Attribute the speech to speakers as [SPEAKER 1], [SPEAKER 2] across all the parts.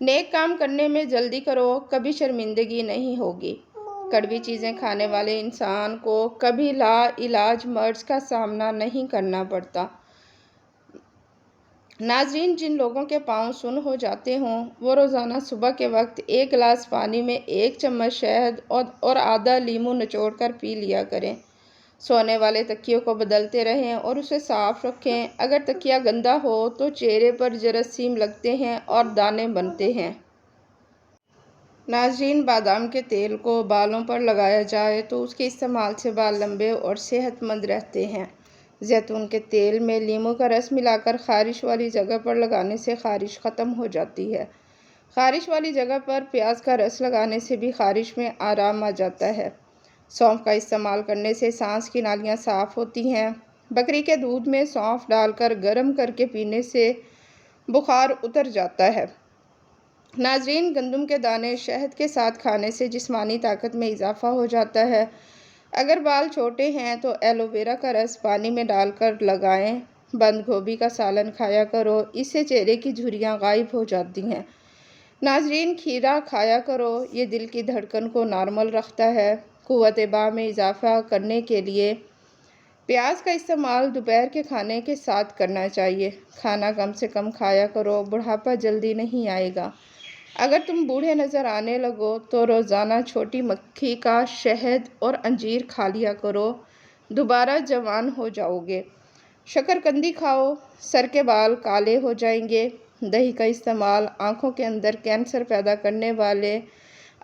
[SPEAKER 1] نیک کام کرنے میں جلدی کرو، کبھی شرمندگی نہیں ہوگی۔ کڑوی چیزیں کھانے والے انسان کو کبھی لا علاج مرض کا سامنا نہیں کرنا پڑتا۔ ناظرین، جن لوگوں کے پاؤں سن ہو جاتے ہوں وہ روزانہ صبح کے وقت 1 گلاس پانی میں 1 چمچ شہد اور آدھا لیموں نچوڑ کر پی لیا کریں۔ سونے والے تکیوں کو بدلتے رہیں اور اسے صاف رکھیں۔ اگر تکیہ گندا ہو تو چہرے پر جراثیم لگتے ہیں اور دانے بنتے ہیں۔ ناظرین، بادام کے تیل کو بالوں پر لگایا جائے تو اس کے استعمال سے بال لمبے اور صحت مند رہتے ہیں۔ زیتون کے تیل میں لیموں کا رس ملا کر خارش والی جگہ پر لگانے سے خارش ختم ہو جاتی ہے۔ خارش والی جگہ پر پیاز کا رس لگانے سے بھی خارش میں آرام آ جاتا ہے۔ سونف کا استعمال کرنے سے سانس کی نالیاں صاف ہوتی ہیں۔ بکری کے دودھ میں سونف ڈال کر گرم کر کے پینے سے بخار اتر جاتا ہے۔ ناظرین، گندم کے دانے شہد کے ساتھ کھانے سے جسمانی طاقت میں اضافہ ہو جاتا ہے۔ اگر بال چھوٹے ہیں تو ایلو ویرا کا رس پانی میں ڈال کر لگائیں۔ بند گوبھی کا سالن کھایا کرو، اس سے چہرے کی جھریاں غائب ہو جاتی ہیں۔ ناظرین، کھیرا کھایا کرو، یہ دل کی دھڑکن کو نارمل رکھتا ہے۔ قوت باہ میں اضافہ کرنے کے لیے پیاز کا استعمال دوپہر کے کھانے کے ساتھ کرنا چاہیے۔ کھانا کم سے کم کھایا کرو، بڑھاپا جلدی نہیں آئے گا۔ اگر تم بوڑھے نظر آنے لگو تو روزانہ چھوٹی مکھی کا شہد اور انجیر کھا لیا کرو، دوبارہ جوان ہو جاؤ گے۔ شکرکندی کھاؤ، سر کے بال کالے ہو جائیں گے۔ دہی کا استعمال آنکھوں کے اندر کینسر پیدا کرنے والے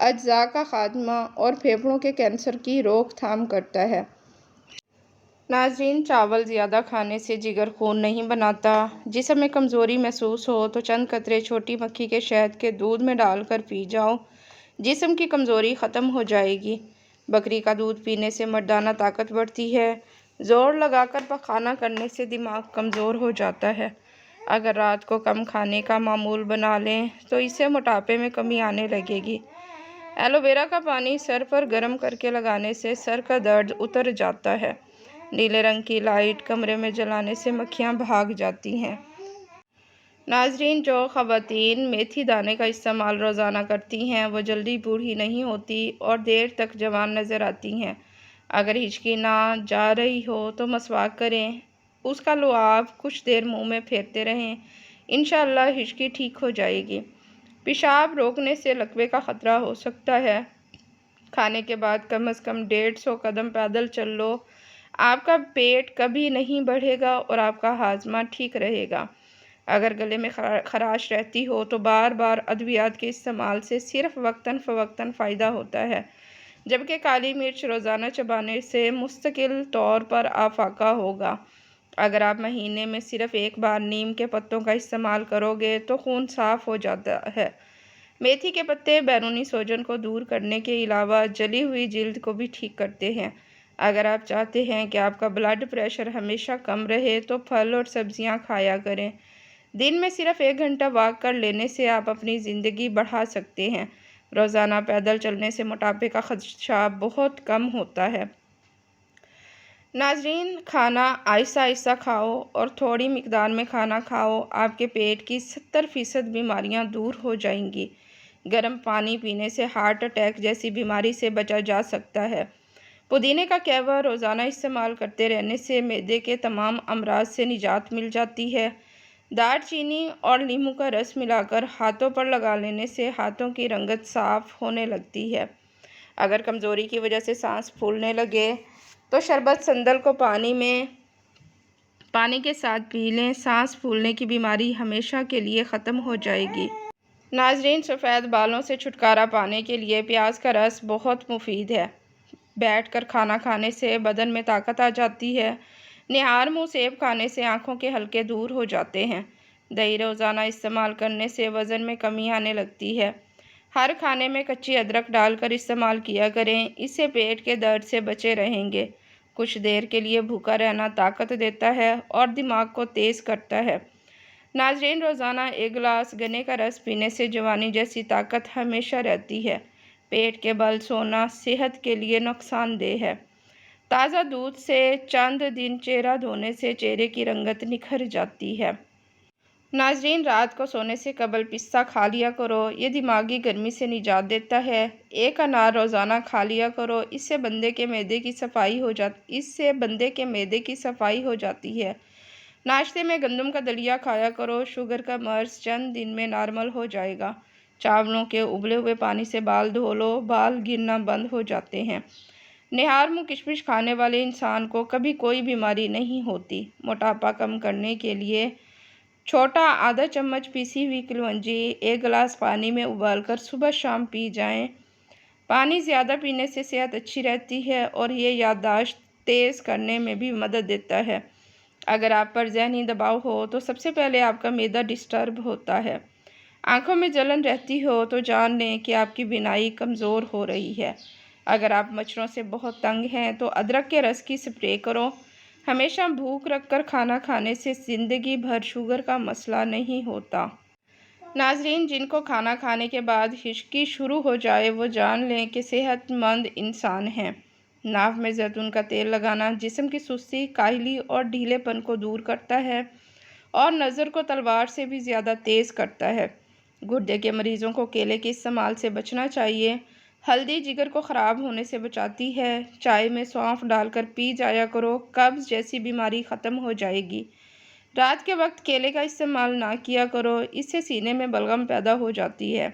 [SPEAKER 1] اجزاء کا خاتمہ اور پھیپھڑوں کے کینسر کی روک تھام کرتا ہے۔ ناظرین، چاول زیادہ کھانے سے جگر خون نہیں بناتا۔ جسم میں کمزوری محسوس ہو تو چند قطرے چھوٹی مکھی کے شہد کے دودھ میں ڈال کر پی جاؤ، جسم کی کمزوری ختم ہو جائے گی۔ بکری کا دودھ پینے سے مردانہ طاقت بڑھتی ہے۔ زور لگا کر پخانہ کرنے سے دماغ کمزور ہو جاتا ہے۔ اگر رات کو کم کھانے کا معمول بنا لیں تو اس سے موٹاپے میں کمی آنے لگے گی۔ ایلو ویرا کا پانی سر پر گرم کر کے لگانے سے سر کا درد اتر جاتا ہے۔ نیلے رنگ کی لائٹ کمرے میں جلانے سے مکھیاں بھاگ جاتی ہیں۔ ناظرین، جو خواتین میتھی دانے کا استعمال روزانہ کرتی ہیں وہ جلدی بوڑھی نہیں ہوتی اور دیر تک جوان نظر آتی ہیں۔ اگر ہچکی نہ جا رہی ہو تو مسواک کریں، اس کا لعاب کچھ دیر منہ میں پھیرتے رہیں، انشاءاللہ ہچکی ٹھیک ہو جائے گی۔ پیشاب روکنے سے لکوے کا خطرہ ہو سکتا ہے۔ کھانے کے بعد کم از کم 150 قدم پیدل چل لو، آپ کا پیٹ کبھی نہیں بڑھے گا اور آپ کا ہاضمہ ٹھیک رہے گا۔ اگر گلے میں خراش رہتی ہو تو بار بار ادویات کے استعمال سے صرف وقتاً فوقتاً فائدہ ہوتا ہے، جبکہ کالی مرچ روزانہ چبانے سے مستقل طور پر افاقہ ہوگا۔ اگر آپ مہینے میں صرف 1 بار نیم کے پتوں کا استعمال کرو گے تو خون صاف ہو جاتا ہے۔ میتھی کے پتے بیرونی سوجن کو دور کرنے کے علاوہ جلی ہوئی جلد کو بھی ٹھیک کرتے ہیں۔ اگر آپ چاہتے ہیں کہ آپ کا بلڈ پریشر ہمیشہ کم رہے تو پھل اور سبزیاں کھایا کریں۔ دن میں صرف 1 گھنٹہ واک کر لینے سے آپ اپنی زندگی بڑھا سکتے ہیں۔ روزانہ پیدل چلنے سے موٹاپے کا خدشہ بہت کم ہوتا ہے۔ ناظرین، کھانا آہستہ آہستہ کھاؤ اور تھوڑی مقدار میں کھانا کھاؤ، آپ کے پیٹ کی 70% بیماریاں دور ہو جائیں گی۔ گرم پانی پینے سے ہارٹ اٹیک جیسی بیماری سے بچا جا سکتا ہے۔ پودینے کا قہوہ روزانہ استعمال کرتے رہنے سے معدے کے تمام امراض سے نجات مل جاتی ہے۔ دار چینی اور لیموں کا رس ملا کر ہاتھوں پر لگا لینے سے ہاتھوں کی رنگت صاف ہونے لگتی ہے۔ اگر کمزوری کی وجہ سے سانس پھولنے لگے تو شربت سندل کو پانی کے ساتھ پی لیں، سانس پھولنے کی بیماری ہمیشہ کے لیے ختم ہو جائے گی۔ ناظرین، سفید بالوں سے چھٹکارا پانے کے لیے پیاز کا رس بہت مفید ہے۔ بیٹھ کر کھانا کھانے سے بدن میں طاقت آ جاتی ہے۔ نہار منہ سیب کھانے سے آنکھوں کے حلقے دور ہو جاتے ہیں۔ دہی روزانہ استعمال کرنے سے وزن میں کمی آنے لگتی ہے۔ ہر کھانے میں کچی ادرک ڈال کر استعمال کیا کریں، اس سے پیٹ کے درد سے بچے رہیں گے۔ کچھ دیر کے لیے بھوکا رہنا طاقت دیتا ہے اور دماغ کو تیز کرتا ہے۔ ناظرین، روزانہ 1 گلاس گنے کا رس پینے سے جوانی جیسی طاقت ہمیشہ رہتی ہے۔ پیٹ کے بل سونا صحت کے لیے نقصان دہ ہے۔ تازہ دودھ سے چند دن چہرہ دھونے سے چہرے کی رنگت نکھر جاتی ہے۔ ناظرین، رات کو سونے سے قبل پستہ کھا لیا کرو، یہ دماغی گرمی سے نجات دیتا ہے۔ ایک انار روزانہ کھا لیا کرو، اس سے بندے کے معدے کی صفائی ہو جاتی ہے۔ ناشتے میں گندم کا دلیا کھایا کرو، شوگر کا مرض چند دن میں نارمل ہو جائے گا۔ چاولوں کے ابلے ہوئے پانی سے بال دھو لو، بال گرنا بند ہو جاتے ہیں۔ نہار منہ کشمش کھانے والے انسان کو کبھی کوئی بیماری نہیں ہوتی۔ موٹاپا کم کرنے کے لیے چھوٹا آدھا چمچ پیسی ہوئی کلونجی ایک گلاس پانی میں ابال کر صبح شام پی جائیں۔ پانی زیادہ پینے سے صحت اچھی رہتی ہے اور یہ یادداشت تیز کرنے میں بھی مدد دیتا ہے۔ اگر آپ پر ذہنی دباؤ ہو تو سب سے پہلے آپ کا معدہ ڈسٹرب ہوتا ہے۔ آنکھوں میں جلن رہتی ہو تو جان لیں کہ آپ کی بینائی کمزور ہو رہی ہے۔ اگر آپ مچھروں سے بہت تنگ ہیں تو ادرک کے رس کی سپرے کرو۔ ہمیشہ بھوک رکھ کر کھانا کھانے سے زندگی بھر شوگر کا مسئلہ نہیں ہوتا۔ ناظرین، جن کو کھانا کھانے کے بعد ہچکی شروع ہو جائے وہ جان لیں کہ صحت مند انسان ہیں۔ ناف میں زیتون کا تیل لگانا جسم کی سستی، کاہلی اور ڈھیلے پن کو دور کرتا ہے اور نظر کو تلوار سے بھی زیادہ تیز کرتا ہے۔ گردے کے مریضوں کو کیلے کے استعمال سے بچنا چاہیے۔ ہلدی جگر کو خراب ہونے سے بچاتی ہے۔ چائے میں سونف ڈال کر پی جایا کرو، قبض جیسی بیماری ختم ہو جائے گی۔ رات کے وقت کیلے کا استعمال نہ کیا کرو، اس سے سینے میں بلغم پیدا ہو جاتی ہے۔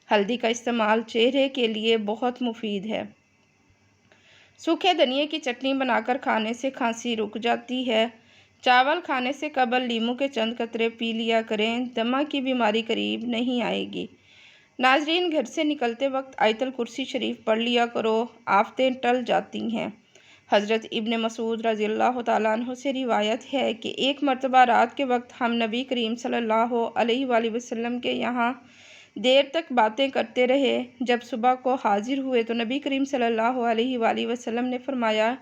[SPEAKER 1] ہلدی کا استعمال چہرے کے لیے بہت مفید ہے۔ سوکھے دھنیے کی چٹنی بنا کر کھانے سے کھانسی رک جاتی ہے۔ چاول کھانے سے قبل لیموں کے چند قطرے پی لیا کریں، دمہ کی بیماری قریب نہیں آئے گی۔ ناظرین، گھر سے نکلتے وقت آیت الکرسی شریف پڑھ لیا کرو، آفتیں ٹل جاتی ہیں۔ حضرت ابن مسعود رضی اللہ تعالیٰ عنہ سے روایت ہے کہ ایک مرتبہ رات کے وقت ہم نبی کریم صلی اللہ علیہ وآلہ وسلم کے یہاں دیر تک باتیں کرتے رہے۔ جب صبح کو حاضر ہوئے تو نبی کریم صلی اللہ علیہ وآلہ وسلم نے فرمایا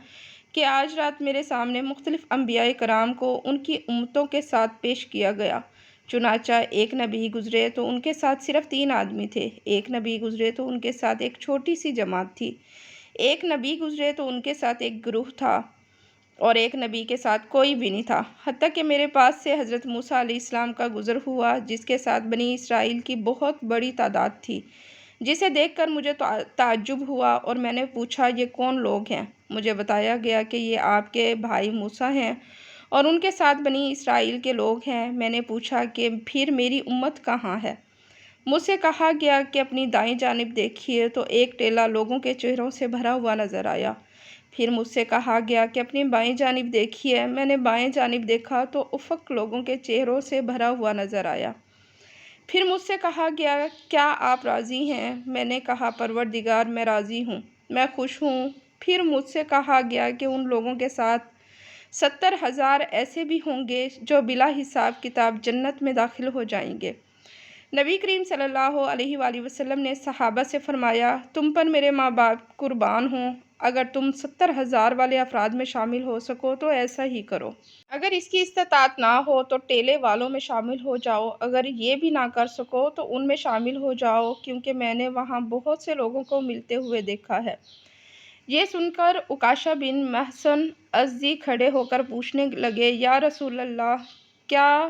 [SPEAKER 1] کہ آج رات میرے سامنے مختلف انبیاء کرام کو ان کی امتوں کے ساتھ پیش کیا گیا۔ چنانچہ ایک نبی گزرے تو ان کے ساتھ صرف 3 آدمی تھے، ایک نبی گزرے تو ان کے ساتھ ایک چھوٹی سی جماعت تھی، ایک نبی گزرے تو ان کے ساتھ ایک گروہ تھا اور ایک نبی کے ساتھ کوئی بھی نہیں تھا، حتیٰ کہ میرے پاس سے حضرت موسیٰ علیہ السلام کا گزر ہوا جس کے ساتھ بنی اسرائیل کی بہت بڑی تعداد تھی، جسے دیکھ کر مجھے تعجب ہوا اور میں نے پوچھا یہ کون لوگ ہیں؟ مجھے بتایا گیا کہ یہ آپ کے بھائی موسیٰ ہیں اور ان کے ساتھ بنی اسرائیل کے لوگ ہیں۔ میں نے پوچھا کہ پھر میری امت کہاں ہے؟ مجھ سے کہا گیا کہ اپنی دائیں جانب دیکھیے تو ایک ٹیلہ لوگوں کے چہروں سے بھرا ہوا نظر آیا۔ پھر مجھ سے کہا گیا کہ اپنی بائیں جانب دیکھیے۔ میں نے بائیں جانب دیکھا تو افق لوگوں کے چہروں سے بھرا ہوا نظر آیا۔ پھر مجھ سے کہا گیا کیا آپ راضی ہیں؟ میں نے کہا پروردگار، میں راضی ہوں، میں خوش ہوں۔ پھر مجھ سے کہا گیا کہ ان لوگوں کے ساتھ 70,000 ایسے بھی ہوں گے جو بلا حساب کتاب جنت میں داخل ہو جائیں گے۔ نبی کریم صلی اللہ علیہ وآلہ وسلم نے صحابہ سے فرمایا تم پر میرے ماں باپ قربان ہوں، اگر تم 70,000 والے افراد میں شامل ہو سکو تو ایسا ہی کرو۔ اگر اس کی استطاعت نہ ہو تو ٹیلے والوں میں شامل ہو جاؤ، اگر یہ بھی نہ کر سکو تو ان میں شامل ہو جاؤ، کیونکہ میں نے وہاں بہت سے لوگوں کو ملتے ہوئے دیکھا ہے۔ یہ سن کر عکاشہ بن محصن ازدی کھڑے ہو کر پوچھنے لگے یا رسول اللہ، کیا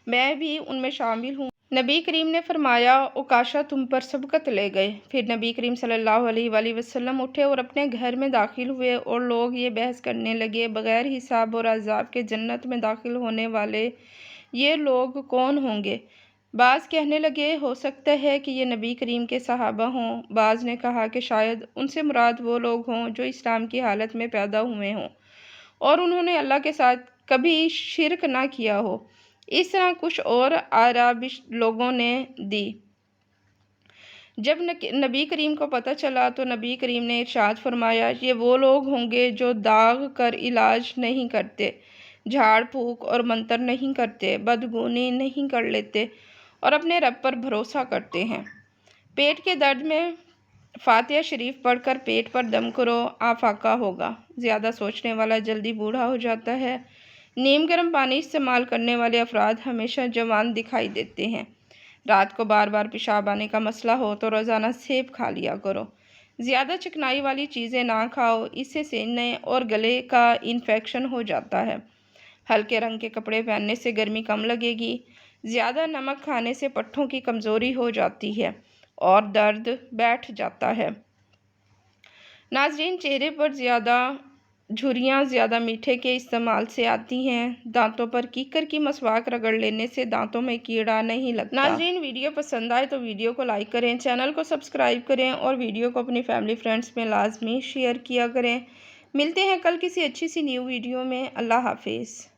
[SPEAKER 1] میں بھی ان میں شامل ہوں؟ نبی کریم نے فرمایا عکاشہ تم پر سبقت لے گئے۔ پھر نبی کریم صلی اللہ علیہ وآلہ وسلم اٹھے اور اپنے گھر میں داخل ہوئے اور لوگ یہ بحث کرنے لگے بغیر حساب اور عذاب کے جنت میں داخل ہونے والے یہ لوگ کون ہوں گے؟ بعض کہنے لگے ہو سکتا ہے کہ یہ نبی کریم کے صحابہ ہوں، بعض نے کہا کہ شاید ان سے مراد وہ لوگ ہوں جو اسلام کی حالت میں پیدا ہوئے ہوں اور انہوں نے اللہ کے ساتھ کبھی شرک نہ کیا ہو۔ اس طرح کچھ اور اعرابی لوگوں نے دی۔ جب نبی کریم کو پتہ چلا تو نبی کریم نے ارشاد فرمایا یہ وہ لوگ ہوں گے جو داغ کر علاج نہیں کرتے، جھاڑ پھونک اور منتر نہیں کرتے، بدگمانی نہیں کر لیتے اور اپنے رب پر بھروسہ کرتے ہیں۔ پیٹ کے درد میں فاتحہ شریف پڑھ کر پیٹ پر دم کرو، آفاقہ ہوگا۔ زیادہ سوچنے والا جلدی بوڑھا ہو جاتا ہے۔ نیم گرم پانی استعمال کرنے والے افراد ہمیشہ جوان دکھائی دیتے ہیں۔ رات کو بار بار پیشاب آنے کا مسئلہ ہو تو روزانہ سیب کھا لیا کرو۔ زیادہ چکنائی والی چیزیں نہ کھاؤ، اس سے سینے اور گلے کا انفیکشن ہو جاتا ہے۔ ہلکے رنگ کے کپڑے پہننے سے گرمی کم لگے گی۔ زیادہ نمک کھانے سے پٹھوں کی کمزوری ہو جاتی ہے اور درد بیٹھ جاتا ہے۔ ناظرین، چہرے پر جھریاں زیادہ میٹھے کے استعمال سے آتی ہیں۔ دانتوں پر کیکر کی مسواک رگڑ لینے سے دانتوں میں کیڑا نہیں لگتا۔ ناظرین، ویڈیو پسند آئے تو ویڈیو کو لائک کریں، چینل کو سبسکرائب کریں اور ویڈیو کو اپنی فیملی فرینڈز میں لازمی شیئر کیا کریں۔ ملتے ہیں کل کسی اچھی سی نیو ویڈیو میں۔ اللہ حافظ۔